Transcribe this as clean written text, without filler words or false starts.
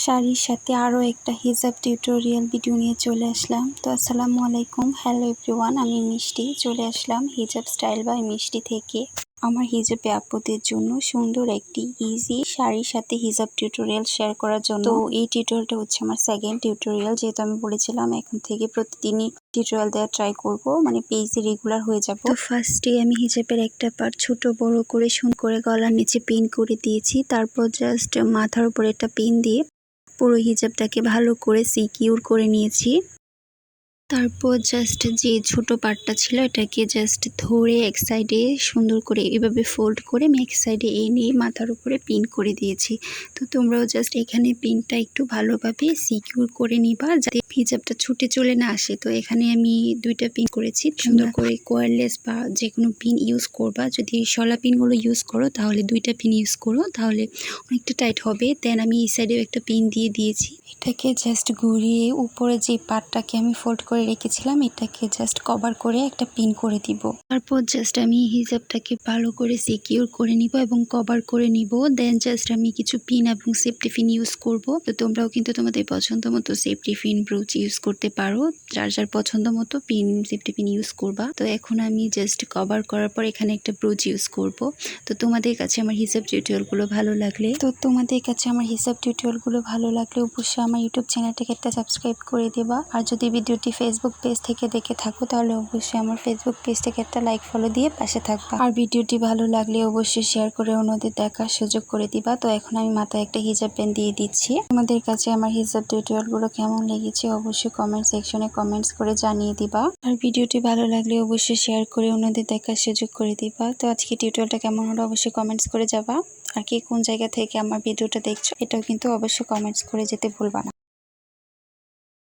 শাড়ির সাথে আরও একটা হিজাব টিউটোরিয়াল ভিডিও নিয়ে চলে আসলাম। তো আসসালামু আলাইকুম, হ্যালো এভরিওয়ান, আমি মিষ্টি চলে আসলাম হিজাব স্টাইল বাই মিষ্টি থেকে। আমার হিজাবে আপুদের জন্য সুন্দর একটি ইজি শাড়ির সাথে হিজাব টিউটোরিয়াল শেয়ার করার জন্য। তো এই টিউটোরিয়ালটা হচ্ছে আমার সেকেন্ড টিউটোরিয়াল, যেহেতু আমি বলেছিলাম এখন থেকে প্রতিদিনই টিউটোরিয়াল দেওয়া ট্রাই করব, মানে পেজে রেগুলার হয়ে যাব। তো ফার্স্টে আমি হিজাবের একটা পার্ট ছোট বড় করে সুন্দর করে গলার নিচে পিন করে দিয়েছি। তারপর জাস্ট মাথার উপরে একটা পিন দিয়ে পুরো হিজাবটাকে ভালো করে সিকিউর করে নিয়েছি। তারপর জাস্ট যে ছোট পার্টটা ছিল এটাকে জাস্ট ধরে এক সাইডে সুন্দর করে এভাবে ফোল্ড করে আমি এক সাইডে এনে মাথার উপরে পিন করে দিয়েছি। তো তোমরাও জাস্ট এখানে পিনটা একটু ভালোভাবে সিকিউর করে নিবা যাতে হিজাবটা ছুটে চলে না আসে। তো এখানে আমি দুইটা পিন করেছি। সুন্দর করে কয়েললেস বা যে কোনো পিন ইউজ করবা। যদি শলা পিনগুলো ইউজ করো তাহলে দুইটা পিন ইউজ করো, তাহলে অনেকটা টাইট হবে। দেন আমি এই সাইডেও একটা পিন দিয়ে দিয়েছি। এটাকে জাস্ট ঘুরিয়ে উপরে যে পার্টটাকে আমি ফোল্ড করে রেখেছিলাম এটাকে জাস্ট কভার করে একটা পিন করে দিব। তারপর জাস্ট আমি হিজাবটাকে ভালো করে সিকিউর করে নিব এবং কভার করে নিব। দেন জাস্ট আমি কিছু পিন এবং সেফটি পিন ইউজ করব। তো তোমরাও কিন্তু তোমাদের পছন্দ মতো সেফটি পিন ব্রুচ ইউজ করতে পারো, যার যার পছন্দ মতো পিন সেফটি পিন ইউজ করবা। তো এখন আমি জাস্ট কভার করার পর এখানে একটা ব্রুচ ইউজ করব। তো তোমাদের কাছে আমার হিজাব টিউটোরিয়ালগুলো ভালো লাগলে অবশ্যই আমার ইউটিউব চ্যানেলটাকে একটা সাবস্ক্রাইব করে দেবা। আর যদি ভিডিওটি ফেসবুক পেজ থেকে দেখে থাকো তাহলে অবশ্যই আমার ফেসবুক পেজটাকে একটা লাইক ফলো দিয়ে পাশে থাকবা। আর ভিডিওটি ভালো লাগলে অবশ্যই শেয়ার করে অন্যদের দেখার সুযোগ করে দিবা। তো এখন আমি মাথায় একটা হিজাব প্যান দিয়ে দিচ্ছি। তোমাদের কাছে আমার হিজাব টিউটোরিয়ালগুলো কেমন লেগেছে অবশ্যই কমেন্ট সেকশনে কমেন্টস করে জানিয়ে দিবা। আর ভিডিওটি ভালো লাগলে অবশ্যই শেয়ার করে অন্যদের দেখার সুযোগ করে দিবা। তো আজকে টিউটোরিয়ালটা কেমন হলো অবশ্যই কমেন্টস করে যাবা। আর কে কোন জায়গা থেকে আমার ভিডিওটা দেখছো এটাও কিন্তু অবশ্যই কমেন্টস করে যেতে ভুলবা না।